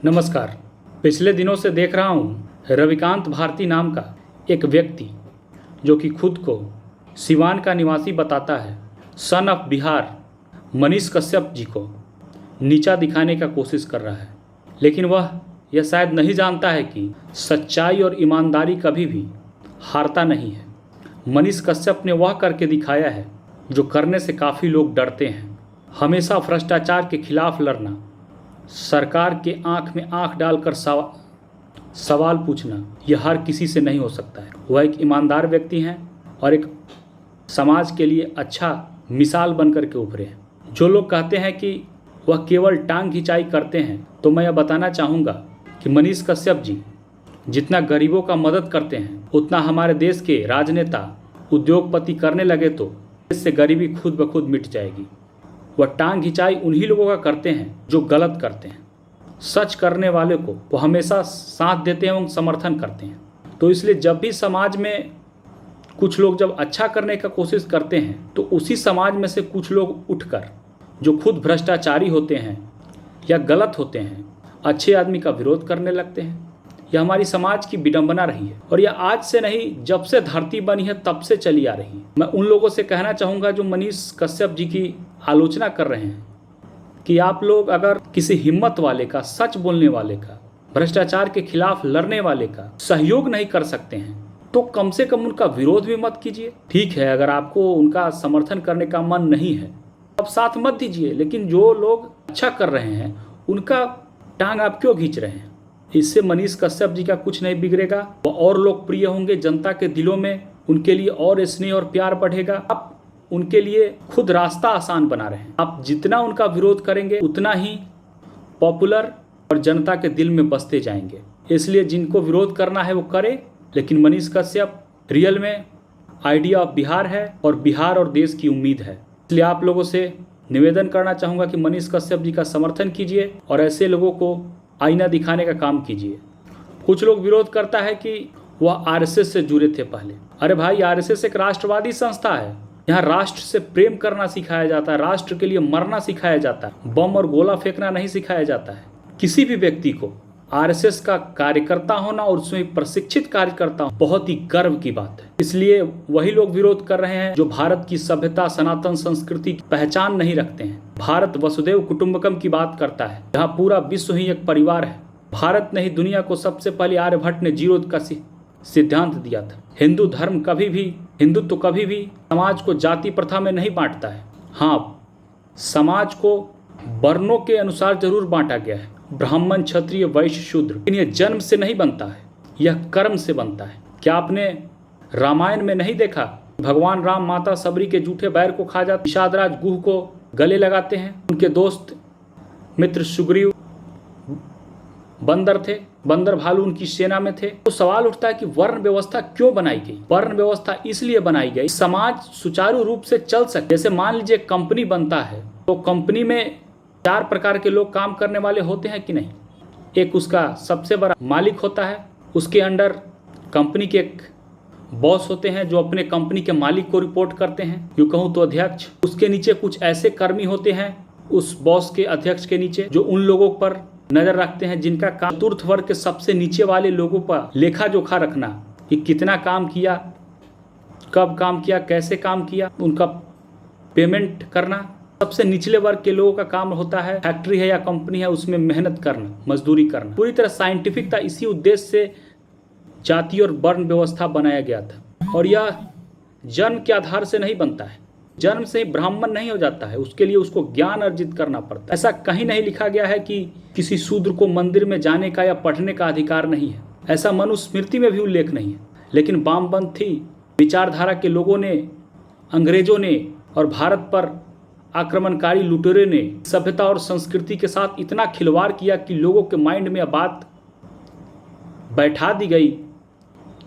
नमस्कार। पिछले दिनों से देख रहा हूँ रविकांत भारती नाम का एक व्यक्ति जो कि खुद को सिवान का निवासी बताता है, सन ऑफ बिहार मनीष कश्यप जी को नीचा दिखाने का कोशिश कर रहा है। लेकिन वह यह शायद नहीं जानता है कि सच्चाई और ईमानदारी कभी भी हारता नहीं है। मनीष कश्यप ने वह करके दिखाया है जो करने से काफ़ी लोग डरते हैं। हमेशा भ्रष्टाचार के खिलाफ लड़ना, सरकार के आंख में आंख डालकर सवाल पूछना, यह हर किसी से नहीं हो सकता है। वह एक ईमानदार व्यक्ति हैं और एक समाज के लिए अच्छा मिसाल बनकर के उभरे हैं। जो लोग कहते हैं कि वह केवल टांग खिंचाई करते हैं, तो मैं यह बताना चाहूँगा कि मनीष कश्यप जी जितना गरीबों का मदद करते हैं, उतना हमारे देश के राजनेता उद्योगपति करने लगे तो देश से गरीबी खुद ब खुद मिट जाएगी। वह टांग खिंचाई उन्हीं लोगों का करते हैं जो गलत करते हैं। सच करने वाले को वो हमेशा साथ देते हैं एवं समर्थन करते हैं। तो इसलिए जब भी समाज में कुछ लोग जब अच्छा करने का कोशिश करते हैं, तो उसी समाज में से कुछ लोग उठकर जो खुद भ्रष्टाचारी होते हैं या गलत होते हैं, अच्छे आदमी का विरोध करने लगते हैं। यह हमारी समाज की विडंबना रही है और यह आज से नहीं, जब से धरती बनी है तब से चली आ रही है। मैं उन लोगों से कहना चाहूँगा जो मनीष कश्यप जी की आलोचना कर रहे हैं कि आप लोग अगर किसी हिम्मत वाले का, सच बोलने वाले का, भ्रष्टाचार के खिलाफ लड़ने वाले का सहयोग नहीं कर सकते हैं, तो कम से कम उनका विरोध भी मत कीजिए। ठीक है, अगर आपको उनका समर्थन करने का मन नहीं है, आप साथ मत दीजिए, लेकिन जो लोग अच्छा कर रहे हैं उनका टांग आप क्यों खींच रहे हैं? इससे मनीष कश्यप जी का कुछ नहीं बिगड़ेगा। वो और लोकप्रिय होंगे, जनता के दिलों में उनके लिए और स्नेह और प्यार बढ़ेगा। आप उनके लिए खुद रास्ता आसान बना रहे हैं। आप जितना उनका विरोध करेंगे उतना ही पॉपुलर और जनता के दिल में बसते जाएंगे। इसलिए जिनको विरोध करना है वो करे, लेकिन मनीष कश्यप रियल में आइडिया ऑफ बिहार है और बिहार और देश की उम्मीद है। इसलिए आप लोगों से निवेदन करना चाहूँगा कि मनीष कश्यप जी का समर्थन कीजिए और ऐसे लोगों को आईना दिखाने का काम कीजिए। कुछ लोग विरोध करता है कि वह आरएसएस से जुड़े थे पहले। अरे भाई, आरएसएस एक राष्ट्रवादी संस्था है। यहाँ राष्ट्र से प्रेम करना सिखाया जाता है, राष्ट्र के लिए मरना सिखाया जाता है, बम और गोला फेंकना नहीं सिखाया जाता है। किसी भी व्यक्ति को आरएसएस का कार्यकर्ता होना और उसमें प्रशिक्षित कार्यकर्ता होना बहुत ही गर्व की बात है। इसलिए वही लोग विरोध कर रहे हैं जो भारत की सभ्यता, सनातन संस्कृति की पहचान नहीं रखते हैं। भारत वसुदेव कुटुंबकम की बात करता है, जहाँ पूरा विश्व ही एक परिवार है। भारत ने ही दुनिया को सबसे पहले आर्यभट्ट ने जीरो का सिद्धांत दिया था। हिंदू धर्म कभी भी, हिंदुत्व कभी भी समाज को जाति प्रथा में नहीं बांटता है। हाँ, समाज को वर्णों के अनुसार जरूर बांटा गया है, ब्राह्मण, क्षत्रिय, वैश्य, शूद्र। लेकिन यह जन्म से नहीं बनता है, यह कर्म से बनता है। क्या आपने रामायण में नहीं देखा? भगवान राम माता सबरी के जूठे बैर को खा जाते, निषादराज गुह को गले लगाते हैं। उनके दोस्त मित्र सुग्रीव बंदर थे, बंदर भालू उनकी सेना में थे। तो सवाल उठता है कि वर्ण व्यवस्था क्यों बनाई गई? वर्ण व्यवस्था इसलिए बनाई गई समाज सुचारू रूप से चल सके। जैसे मान लीजिए कंपनी बनता है, तो कंपनी में 4 प्रकार के लोग काम करने वाले होते हैं कि नहीं? एक उसका सबसे बड़ा मालिक होता है, उसके अंडर कंपनी के एक बॉस होते हैं जो अपने कंपनी के मालिक को रिपोर्ट करते हैं, यूँ कहूँ तो अध्यक्ष। उसके नीचे कुछ ऐसे कर्मी होते हैं उस बॉस के, अध्यक्ष के नीचे, जो उन लोगों पर नजर रखते हैं जिनका काम चतुर्थ वर्ग के सबसे नीचे वाले लोगों पर लेखा जोखा रखना कि कितना काम किया, कब काम किया, कैसे काम किया, उनका पेमेंट करना। सबसे निचले वर्ग के लोगों का काम होता है, फैक्ट्री है या कंपनी है, उसमें मेहनत करना, मजदूरी करना। पूरी तरह साइंटिफिक था। इसी उद्देश्य से जाति और वर्ण व्यवस्था बनाया गया था। और यह जन्म के आधार से नहीं बनता है, जन्म से ही ब्राह्मण नहीं हो जाता है, उसके लिए उसको ज्ञान अर्जित करना पड़ता है। ऐसा कहीं नहीं लिखा गया है कि किसी शूद्र को मंदिर में जाने का या पढ़ने का अधिकार नहीं है। ऐसा मनुस्मृति में भी उल्लेख नहीं है। लेकिन वामपंथी विचारधारा के लोगों ने, अंग्रेजों ने और भारत पर आक्रमणकारी लुटेरे ने सभ्यता और संस्कृति के साथ इतना खिलवाड़ किया कि लोगों के माइंड में यह बात बैठा दी गई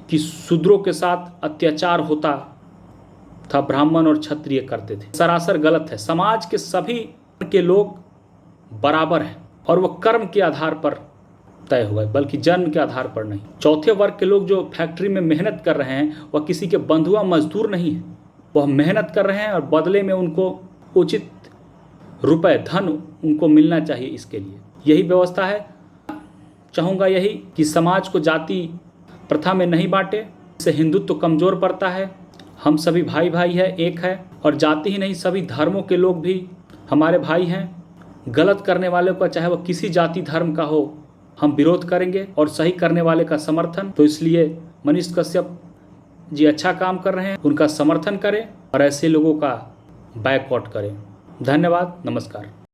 कि शूद्रों के साथ अत्याचार होता था, ब्राह्मण और क्षत्रिय करते थे। सरासर गलत है। समाज के सभी के लोग बराबर हैं और वह कर्म के आधार पर तय हुआ है, बल्कि जन्म के आधार पर नहीं। चौथे वर्ग के लोग जो फैक्ट्री में मेहनत कर रहे हैं, वह किसी के बंधुआ मजदूर नहीं है। वह मेहनत कर रहे हैं और बदले में उनको उचित रुपए, धन उनको मिलना चाहिए। इसके लिए यही व्यवस्था है। चाहूँगा यही कि समाज को जाति प्रथा में नहीं बांटे, इससे हिंदुत्व कमज़ोर पड़ता है। हम सभी भाई भाई है, एक है, और जाति ही नहीं सभी धर्मों के लोग भी हमारे भाई हैं। गलत करने वाले का चाहे वह किसी जाति धर्म का हो, हम विरोध करेंगे और सही करने वाले का समर्थन। तो इसलिए मनीष कश्यप जी अच्छा काम कर रहे हैं, उनका समर्थन करें और ऐसे लोगों का बैकआउट करें। धन्यवाद, नमस्कार।